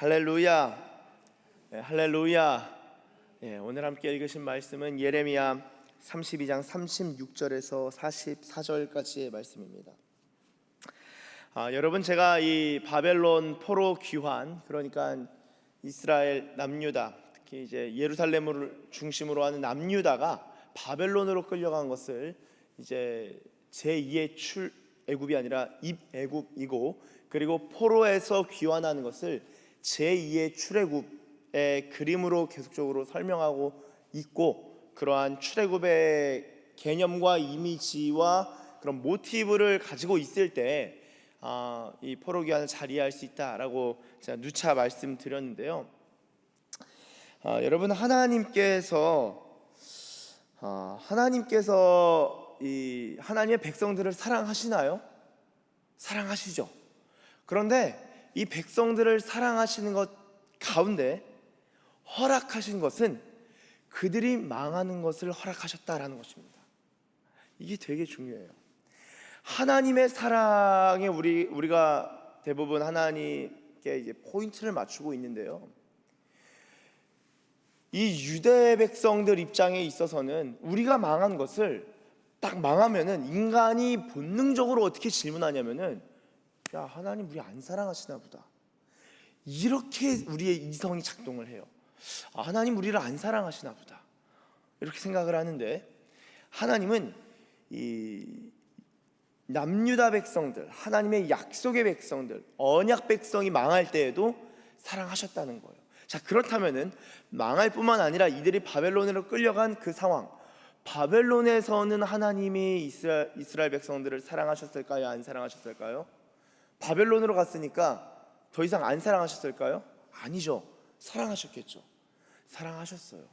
할렐루야. 네, 할렐루야. 오늘 함께 읽으신 말씀은 예레미야 32장 36절에서 44절까지의 말씀입니다. 여러분, 제가 이 바벨론 포로 귀환, 그러니까 이스라엘 남유다, 특히 이제 예루살렘을 중심으로 하는 남유다가 바벨론으로 끌려간 것을 이제 제2의 출애굽이 아니라 입애굽이고, 그리고 포로에서 귀환하는 것을 제2의 출애굽의 그림으로 계속적으로 설명하고 있고, 그러한 출애굽의 개념과 이미지와 그런 모티브를 가지고 있을 때 이 포로 귀환을 자리할 수 있다라고 제가 누차 말씀드렸는데요. 여러분, 하나님께서 이 하나님의 백성들을 사랑하시나요? 사랑하시죠. 그런데 이 백성들을 사랑하시는 것 가운데 허락하신 것은 그들이 망하는 것을 허락하셨다라는 것입니다. 이게 되게 중요해요. 하나님의 사랑에 우리가 대부분 하나님께 이제 포인트를 맞추고 있는데요. 이 유대 백성들 입장에 있어서는 우리가 망한 것을 딱 망하면은 인간이 본능적으로 어떻게 질문하냐면은, 야, 하나님 우리 안 사랑하시나 보다, 이렇게 우리의 이성이 작동을 해요. 하나님 우리를 안 사랑하시나 보다, 이렇게 생각을 하는데, 하나님은 이 남유다 백성들, 하나님의 약속의 백성들, 언약 백성이 망할 때에도 사랑하셨다는 거예요. 자, 그렇다면은 망할 뿐만 아니라 이들이 바벨론으로 끌려간 그 상황, 바벨론에서는 하나님이 이스라엘 백성들을 사랑하셨을까요? 안 사랑하셨을까요? 바벨론으로 갔으니까 더 이상 안 사랑하셨을까요? 아니죠. 사랑하셨겠죠. 사랑하셨어요.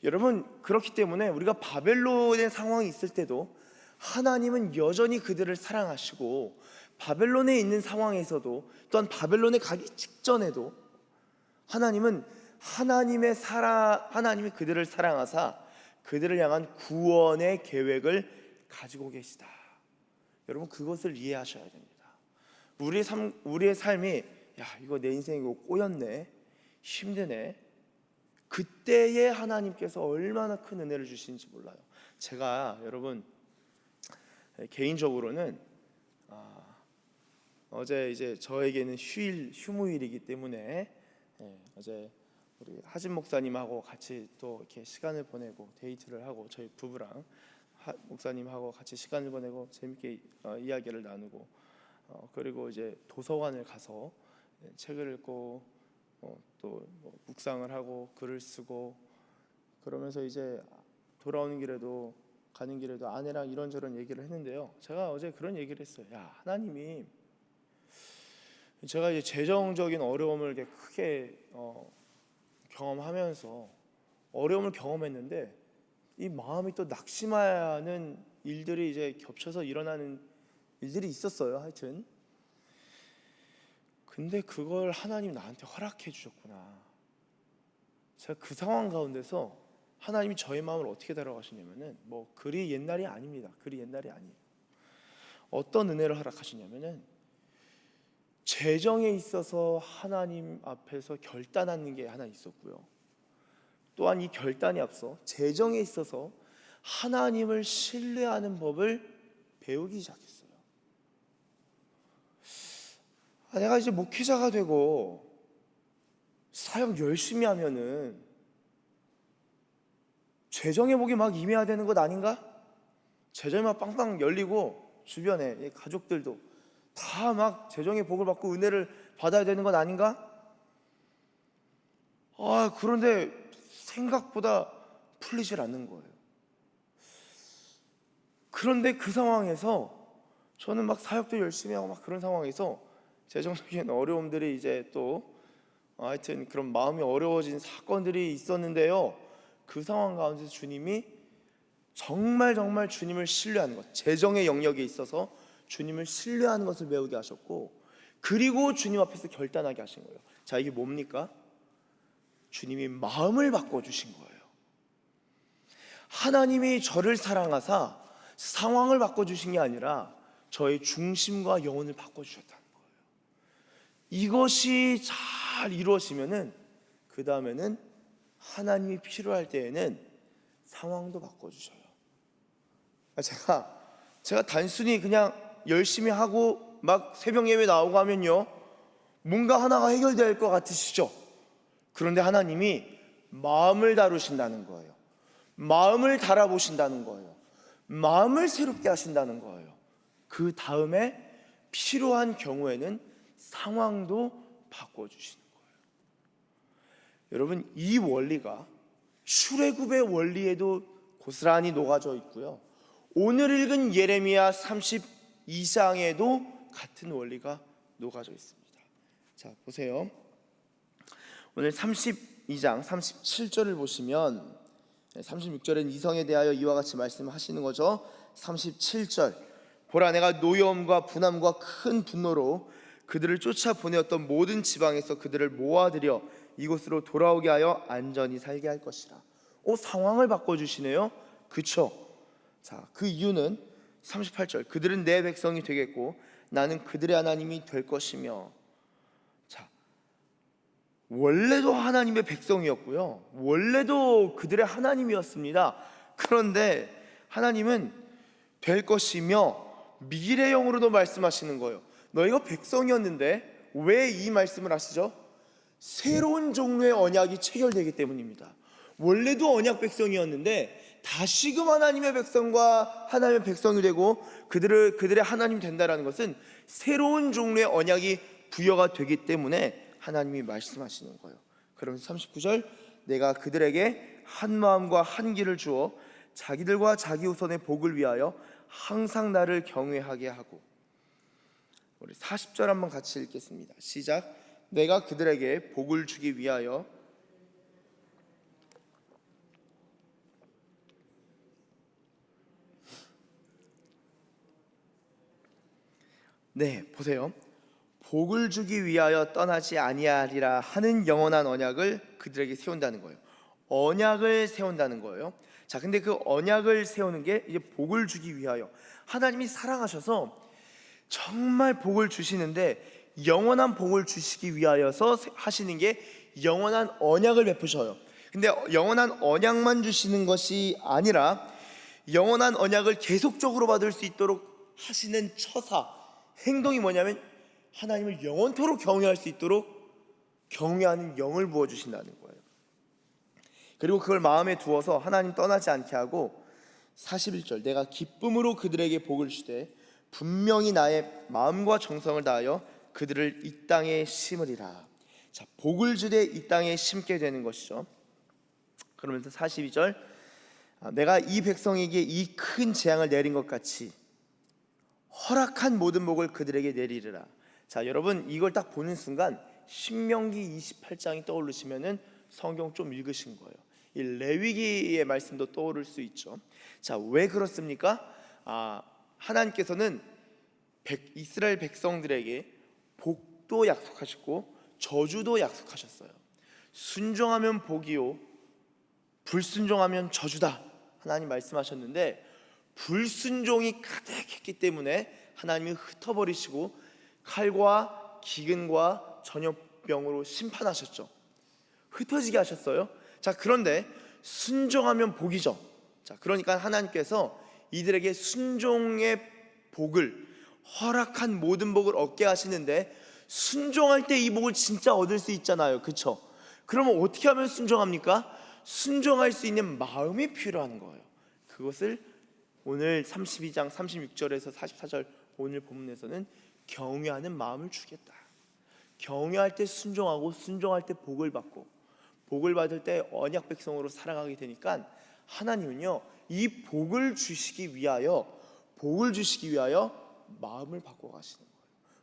여러분, 그렇기 때문에 우리가 바벨론의 상황이 있을 때도 하나님은 여전히 그들을 사랑하시고, 바벨론에 있는 상황에서도, 또한 바벨론에 가기 직전에도 하나님은 하나님이 그들을 사랑하사 그들을 향한 구원의 계획을 가지고 계시다. 여러분, 그것을 이해하셔야 됩니다. 우리의 삶이, 야, 이거 내 인생 이거 꼬였네, 힘드네, 그때에 하나님께서 얼마나 큰 은혜를 주시는지 몰라요. 제가 여러분 개인적으로는 어제 이제 저에게는 휴무일이기 때문에 어제 우리 하진 목사님하고 같이 또 이렇게 시간을 보내고 데이트를 하고, 저희 부부랑 목사님하고 같이 시간을 보내고 재밌게 이야기를 나누고, 그리고 이제 도서관을 가서 책을 읽고 또 묵상을 하고 글을 쓰고, 그러면서 이제 돌아오는 길에도 가는 길에도 아내랑 이런저런 얘기를 했는데요. 제가 어제 그런 얘기를 했어요. 야, 하나님이, 제가 이제 재정적인 어려움을 이렇게 크게 경험하면서 어려움을 경험했는데, 이 마음이 또 낙심하는 일들이 이제 겹쳐서 일어나는 일들이 있었어요. 하여튼 근데 그걸 하나님 나한테 허락해 주셨구나. 제가 그 상황 가운데서 하나님이 저의 마음을 어떻게 다뤄가시냐면은, 그리 옛날이 아닙니다. 그리 옛날이 아니에요. 어떤 은혜를 허락하시냐면은, 재정에 있어서 하나님 앞에서 결단하는 게 하나 있었고요. 또한 이 결단이 앞서 재정에 있어서 하나님을 신뢰하는 법을 배우기 시작했어요. 내가 이제 목회자가 되고 사역 열심히 하면은 재정의 복이 막 임해야 되는 것 아닌가? 재정이 막 빵빵 열리고 주변에 가족들도 다 막 재정의 복을 받고 은혜를 받아야 되는 것 아닌가? 그런데 생각보다 풀리질 않는 거예요. 그런데 그 상황에서 저는 막 사역도 열심히 하고 막 그런 상황에서 재정적인 어려움들이 이제 또 하여튼 그런 마음이 어려워진 사건들이 있었는데요. 그 상황 가운데서 주님이 정말 주님을 신뢰하는 것, 재정의 영역에 있어서 주님을 신뢰하는 것을 배우게 하셨고, 그리고 주님 앞에서 결단하게 하신 거예요. 자, 이게 뭡니까? 주님이 마음을 바꿔주신 거예요. 하나님이 저를 사랑하사 상황을 바꿔주신 게 아니라 저의 중심과 영혼을 바꿔주셨다는 거예요. 이것이 잘 이루어지면은 그 다음에는 하나님이 필요할 때에는 상황도 바꿔주셔요. 제가 단순히 그냥 열심히 하고 막 새벽 예배 나오고 하면요, 뭔가 하나가 해결될 것 같으시죠? 그런데 하나님이 마음을 다루신다는 거예요. 마음을 달아보신다는 거예요. 마음을 새롭게 하신다는 거예요. 그 다음에 필요한 경우에는 상황도 바꿔주시는 거예요. 여러분, 이 원리가 출애굽의 원리에도 고스란히 녹아져 있고요, 오늘 읽은 예레미야 32장에도 같은 원리가 녹아져 있습니다. 자, 보세요. 오늘 32장 37절을 보시면 36절엔 이성에 대하여 이와 같이 말씀하시는 거죠. 37절, 보라, 내가 노여움과 분함과 큰 분노로 그들을 쫓아 보내었던 모든 지방에서 그들을 모아들여 이곳으로 돌아오게 하여 안전히 살게 할 것이라. 상황을 바꿔주시네요. 그쵸? 자, 그 이유는 38절, 그들은 내 백성이 되겠고 나는 그들의 하나님이 될 것이며. 자, 원래도 하나님의 백성이었고요, 원래도 그들의 하나님이었습니다. 그런데 하나님은 될 것이며 미래형으로도 말씀하시는 거예요. 너희가 백성이었는데 왜 이 말씀을 하시죠? 새로운 종류의 언약이 체결되기 때문입니다. 원래도 언약 백성이었는데 다시금 하나님의 백성과 하나님의 백성이 되고 그들의 하나님 된다라는 것은 새로운 종류의 언약이 부여가 되기 때문에 하나님이 말씀하시는 거예요. 그러면서 39절, 내가 그들에게 한 마음과 한 길을 주어 자기들과 자기 후손의 복을 위하여 항상 나를 경외하게 하고. 우리 40절 한번 같이 읽겠습니다. 시작. 내가 그들에게 복을 주기 위하여. 네, 보세요. 복을 주기 위하여 떠나지 아니하리라 하는 영원한 언약을 그들에게 세운다는 거예요. 언약을 세운다는 거예요. 자, 근데 그 언약을 세우는 게 이제 복을 주기 위하여, 하나님이 사랑하셔서 정말 복을 주시는데 영원한 복을 주시기 위하여서 하시는 게 영원한 언약을 베푸셔요. 근데 영원한 언약만 주시는 것이 아니라 영원한 언약을 계속적으로 받을 수 있도록 하시는 처사, 행동이 뭐냐면 하나님을 영원토록 경외할 수 있도록 경외하는 영을 부어주신다는 거예요. 그리고 그걸 마음에 두어서 하나님 떠나지 않게 하고, 41절, 내가 기쁨으로 그들에게 복을 주되 분명히 나의 마음과 정성을 다하여 그들을 이 땅에 심으리라. 자, 복을 주되 이 땅에 심게 되는 것이죠. 그러면서 42절, 내가 이 백성에게 이 큰 재앙을 내린 것 같이 허락한 모든 복을 그들에게 내리리라. 자, 여러분, 이걸 딱 보는 순간 신명기 28장이 떠오르시면은 성경 좀 읽으신 거예요. 이 레위기의 말씀도 떠오를 수 있죠. 자, 왜 그렇습니까? 하나님께서는 이스라엘 백성들에게 복도 약속하셨고 저주도 약속하셨어요. 순종하면 복이요 불순종하면 저주다, 하나님 말씀하셨는데, 불순종이 가득했기 때문에 하나님이 흩어버리시고 칼과 기근과 전염병으로 심판하셨죠. 흩어지게 하셨어요. 자, 그런데 순종하면 복이죠. 자, 그러니까 하나님께서 이들에게 순종의 복을, 허락한 모든 복을 얻게 하시는데, 순종할 때 이 복을 진짜 얻을 수 있잖아요. 그렇죠? 그러면 어떻게 하면 순종합니까? 순종할 수 있는 마음이 필요한 거예요. 그것을 오늘 32장 36절에서 44절 오늘 본문에서는 경외하는 마음을 주겠다. 경외할 때 순종하고 순종할 때 복을 받고, 복을 받을 때 언약 백성으로 살아가게 되니까 하나님은요, 이 복을 주시기 위하여 마음을 바꿔 가시는 거예요.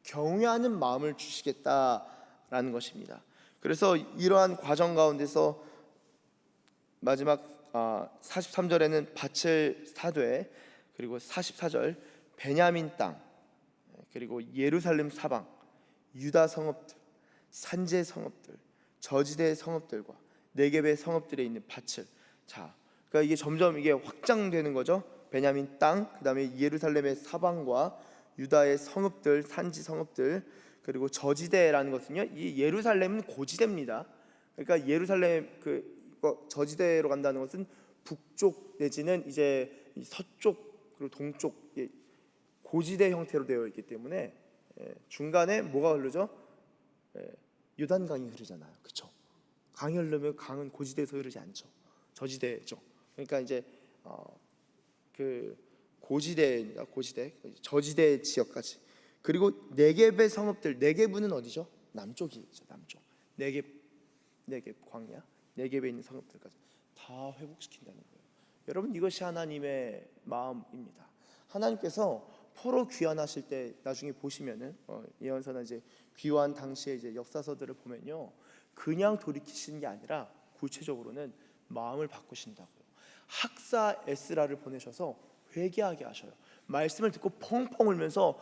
경외하는 마음을 주시겠다라는 것입니다. 그래서 이러한 과정 가운데서 마지막 43절에는 밭을 사되, 그리고 44절 베냐민 땅, 그리고 예루살렘 사방, 유다 성읍들, 산제 성읍들, 저지대 성읍들과 네겝의 성읍들에 있는 밭을, 자, 그러니까 이게 점점 이게 확장되는 거죠. 베냐민 땅, 그 다음에 예루살렘의 사방과 유다의 성읍들, 산지 성읍들, 그리고 저지대라는 것은요, 이 예루살렘은 고지대입니다. 그러니까 예루살렘 저지대로 간다는 것은 북쪽 내지는 이제 서쪽 그리고 동쪽 고지대 형태로 되어 있기 때문에 중간에 뭐가 흐르죠? 요단강이 흐르잖아요. 그렇죠? 강이 흐르면 강은 고지대에서 흐르지 않죠. 저지대죠. 그러니까 이제 그 고지대입니다. 고지대, 저지대 지역까지. 그리고 네겝의 성읍들, 네겝은 어디죠? 남쪽이죠. 남쪽. 네겝 광야, 네겝에 있는 성읍들까지 다 회복시킨다는 거예요. 여러분, 이것이 하나님의 마음입니다. 하나님께서 포로 귀환하실 때 나중에 보시면은 예언서나 이제 귀환 당시에 이제 역사서들을 보면요, 그냥 돌이키시는 게 아니라 구체적으로는 마음을 바꾸신다고요. 학사 에스라를 보내셔서 회개하게 하셔요. 말씀을 듣고 펑펑 울면서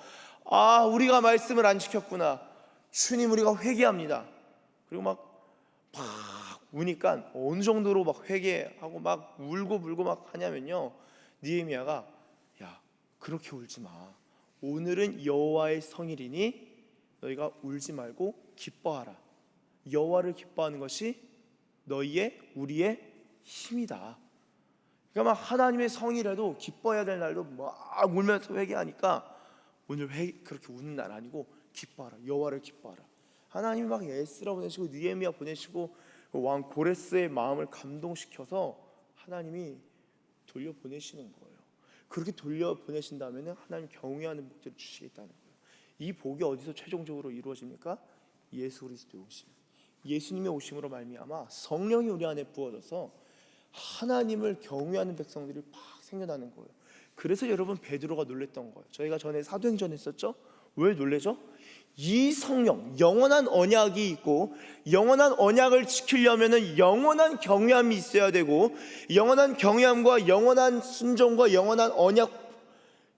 우리가 말씀을 안 지켰구나, 주님 우리가 회개합니다. 그리고 막 우니까 어느 정도로 막 회개하고 막 울고 막 하냐면요, 느헤미야가 야, 그렇게 울지 마. 오늘은 여호와의 성일이니 너희가 울지 말고 기뻐하라. 여호와를 기뻐하는 것이 우리의 힘이다. 그러니까 막 하나님의 성이라도 기뻐해야 될 날도 막 울면서 회개하니까 오늘 그렇게 우는 날 아니고 기뻐하라. 여호와를 기뻐하라. 하나님이 막 에스라 보내시고 느헤미야 보내시고 왕 고레스의 마음을 감동시켜서 하나님이 돌려보내시는 거예요. 그렇게 돌려보내신다면 하나님 경외하는 복들을 주시겠다는 거예요. 이 복이 어디서 최종적으로 이루어집니까? 예수 그리스도의 오심, 예수님의 오심으로 말미암아 성령이 우리 안에 부어져서 하나님을 경외하는 백성들이 막 생겨나는 거예요. 그래서 여러분, 베드로가 놀랬던 거예요. 저희가 전에 사도행전 했었죠? 왜 놀래죠? 이 성령, 영원한 언약이 있고, 영원한 언약을 지키려면 영원한 경외함이 있어야 되고, 영원한 경외함과 영원한 순종과 영원한 언약,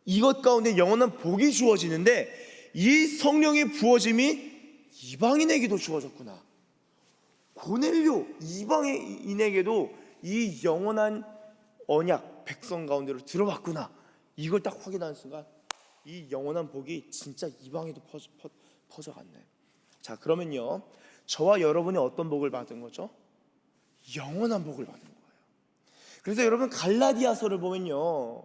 이것 가운데 영원한 복이 주어지는데, 이 성령의 부어짐이 이방인에게도 주어졌구나. 고넬료 이방인에게도 이 영원한 언약 백성 가운데로 들어왔구나. 이걸 딱 확인하는 순간 이 영원한 복이 진짜 이방에도 퍼져갔네. 자, 그러면요, 저와 여러분이 어떤 복을 받은 거죠? 영원한 복을 받은 거예요. 그래서 여러분, 갈라디아서를 보면요,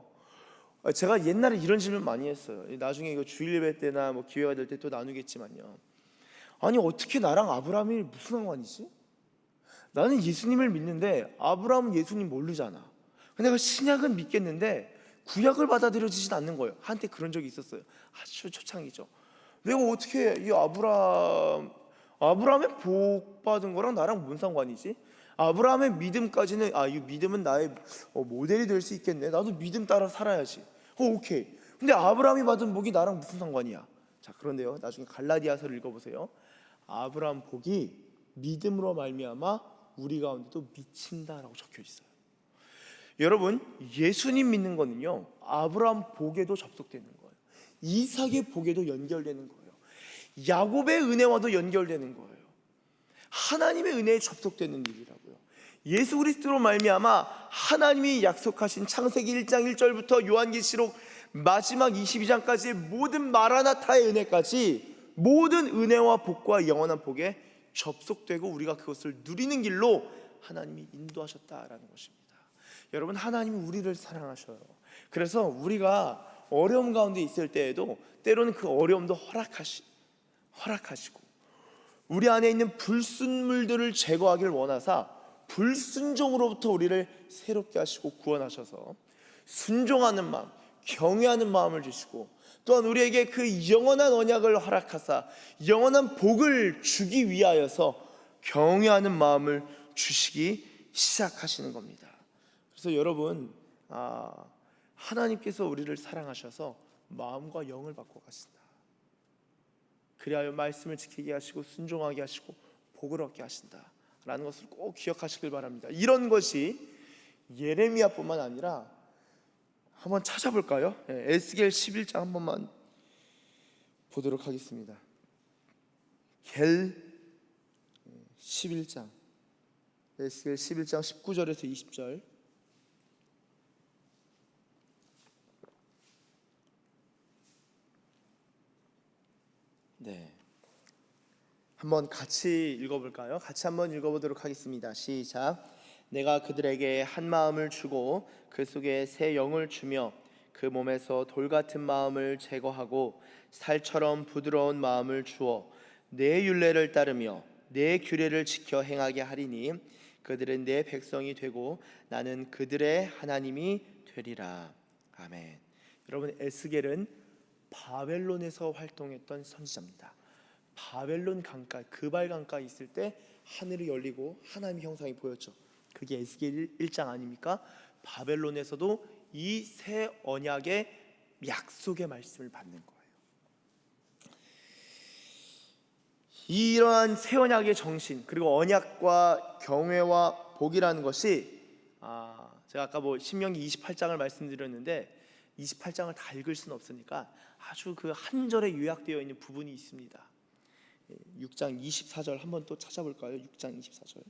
제가 옛날에 이런 질문 많이 했어요. 나중에 이거 주일 예배 때나 뭐 기회가 될 때 또 나누겠지만요, 아니 어떻게 나랑 아브라함이 무슨 상관이지? 나는 예수님을 믿는데 아브라함은 예수님 모르잖아. 내가 신약은 믿겠는데 구약을 받아들여지진 않는 거예요. 한때 그런 적이 있었어요. 아주 초창기죠. 내가 어떻게 이 아브라함의 복 받은 거랑 나랑 뭔 상관이지? 아브라함의 믿음까지는 이 믿음은 나의 모델이 될 수 있겠네. 나도 믿음 따라 살아야지. 오케이. 근데 아브라함이 받은 복이 나랑 무슨 상관이야? 자, 그런데요, 나중에 갈라디아서를 읽어보세요. 아브라함 복이 믿음으로 말미암아 우리 가운데도 미친다라고 적혀 있어요. 여러분, 예수님 믿는 거는요, 아브라함 복에도 접속되는 거예요. 이삭의 복에도 연결되는 거예요. 야곱의 은혜와도 연결되는 거예요. 하나님의 은혜에 접속되는 일이라고요. 예수 그리스도로 말미암아 하나님이 약속하신 창세기 1장 1절부터 요한계시록 마지막 22장까지의 모든 마라나타의 은혜까지 모든 은혜와 복과 영원한 복에 접속되고 우리가 그것을 누리는 길로 하나님이 인도하셨다라는 것입니다. 여러분, 하나님이 우리를 사랑하셔요. 그래서 우리가 어려움 가운데 있을 때에도 때로는 그 어려움도 허락하시고 우리 안에 있는 불순물들을 제거하길 원하사 불순종으로부터 우리를 새롭게 하시고 구원하셔서 순종하는 마음, 경외하는 마음을 주시고, 또한 우리에게 그 영원한 언약을 허락하사 영원한 복을 주기 위하여서 경외하는 마음을 주시기 시작하시는 겁니다. 그래서 여러분, 하나님께서 우리를 사랑하셔서 마음과 영을 바꿔 가신다. 그리하여 말씀을 지키게 하시고 순종하게 하시고 복을 얻게 하신다 라는 것을 꼭 기억하시길 바랍니다. 이런 것이 예레미야뿐만 아니라 한번 찾아볼까요? 에스겔 11장 한 번만 보도록 하겠습니다. 겔 11장, 에스겔 11장 19절에서 20절. 네. 한번 같이 읽어볼까요? 같이 한번 읽어보도록 하겠습니다. 시작. 내가 그들에게 한 마음을 주고 그 속에 새 영을 주며 그 몸에서 돌 같은 마음을 제거하고 살처럼 부드러운 마음을 주어 내 율례를 따르며 내 규례를 지켜 행하게 하리니 그들은 내 백성이 되고 나는 그들의 하나님이 되리라. 아멘. 여러분, 에스겔은 바벨론에서 활동했던 선지자입니다. 바벨론 강가, 그발 강가에 있을 때 하늘이 열리고 하나님의 형상이 보였죠. 그게 에스겔 1장 아닙니까? 바벨론에서도 이 새 언약의 약속의 말씀을 받는 거예요. 이러한 새 언약의 정신, 그리고 언약과 경외와 복이라는 것이 제가 아까 신명기 28장을 말씀드렸는데 28장을 다 읽을 수는 없으니까 아주 그 한 절에 요약되어 있는 부분이 있습니다. 6장 24절 한번 또 찾아볼까요? 6장 24절.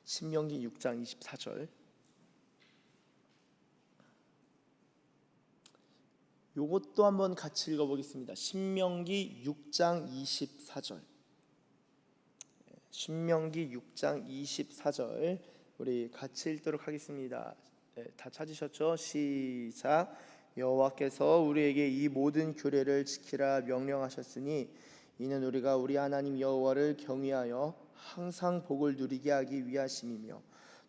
신명기 6장 24절. 요것도 한번 같이 읽어보겠습니다. 신명기 6장 24절. 신명기 6장 24절 우리 같이 읽도록 하겠습니다. 다 찾으셨죠? 시작. 여호와께서 우리에게 이 모든 규례를 지키라 명령하셨으니 이는 우리가 우리 하나님 여호와를 경외하여 항상 복을 누리게 하기 위하심이며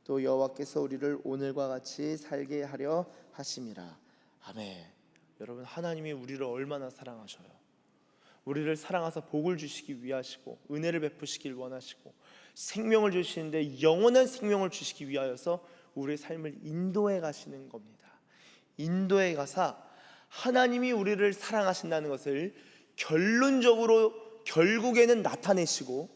또 여호와께서 우리를 오늘과 같이 살게 하려 하심이라. 아멘. 여러분, 하나님이 우리를 얼마나 사랑하셔요. 우리를 사랑하사 복을 주시기 위하시고 은혜를 베푸시길 원하시고 생명을 주시는데 영원한 생명을 주시기 위하여서 우리의 삶을 인도해 가시는 겁니다. 인도에 가사 하나님이 우리를 사랑하신다는 것을 결론적으로 결국에는 나타내시고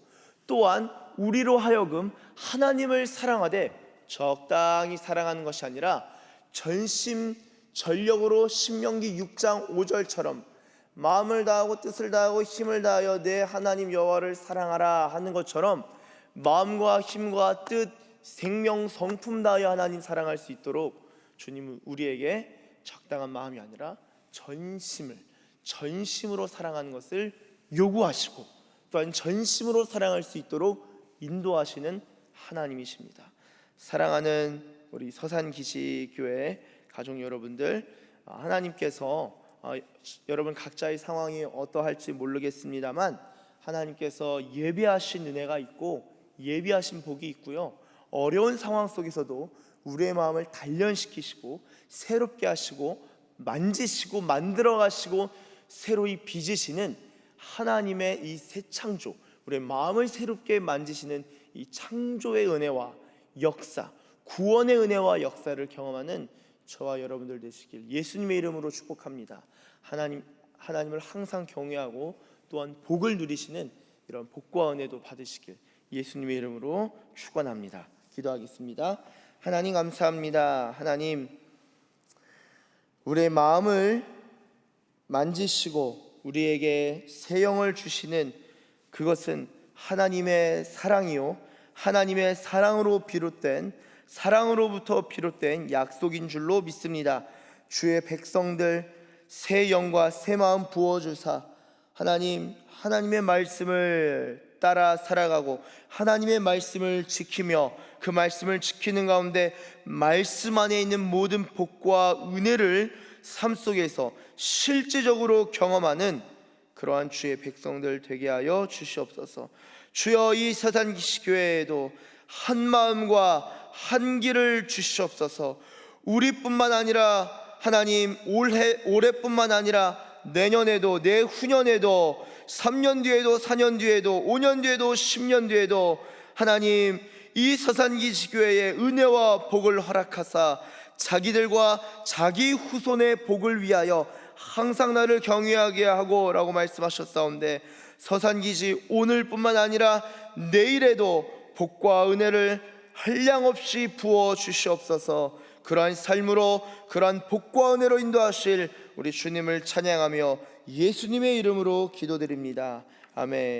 또한 우리로 하여금 하나님을 사랑하되 적당히 사랑하는 것이 아니라 전심전력으로 신명기 6장 5절처럼 마음을 다하고 뜻을 다하고 힘을 다하여 내 하나님 여호와를 사랑하라 하는 것처럼 마음과 힘과 뜻, 생명, 성품 다하여 하나님 사랑할 수 있도록 주님은 우리에게 적당한 마음이 아니라 전심으로 사랑하는 것을 요구하시고 또한 전심으로 사랑할 수 있도록 인도하시는 하나님이십니다. 사랑하는 우리 서산기시교회 가족 여러분들, 하나님께서 여러분 각자의 상황이 어떠할지 모르겠습니다만 하나님께서 예비하신 은혜가 있고 예비하신 복이 있고요, 어려운 상황 속에서도 우리의 마음을 단련시키시고 새롭게 하시고 만지시고 만들어 가시고 새로이 빚으시는 하나님의 이 새 창조, 우리의 마음을 새롭게 만지시는 이 창조의 은혜와 역사, 구원의 은혜와 역사를 경험하는 저와 여러분들 되시길 예수님의 이름으로 축복합니다. 하나님을 항상 경외하고 또한 복을 누리시는 이런 복과 은혜도 받으시길 예수님의 이름으로 축원합니다. 기도하겠습니다. 하나님 감사합니다. 하나님, 우리의 마음을 만지시고 우리에게 새 영을 주시는 그것은 하나님의 사랑이요 하나님의 사랑으로부터 비롯된 약속인 줄로 믿습니다. 주의 백성들 새 영과 새 마음 부어주사 하나님의 말씀을 따라 살아가고 하나님의 말씀을 지키며 그 말씀을 지키는 가운데 말씀 안에 있는 모든 복과 은혜를 삶 속에서 실제적으로 경험하는 그러한 주의 백성들 되게 하여 주시옵소서. 주여, 이 서산기시교회에도 한 마음과 한 길을 주시옵소서. 우리뿐만 아니라 하나님, 올해뿐만 아니라 내년에도 내후년에도 3년 뒤에도 4년 뒤에도 5년 뒤에도 10년 뒤에도 하나님, 이 서산기시교회의 은혜와 복을 허락하사 자기들과 자기 후손의 복을 위하여 항상 나를 경외하게 하고 라고 말씀하셨사온데, 서산기시 오늘뿐만 아니라 내일에도 복과 은혜를 한량없이 부어 주시옵소서. 그러한 삶으로 그러한 복과 은혜로 인도하실 우리 주님을 찬양하며 예수님의 이름으로 기도드립니다. 아멘.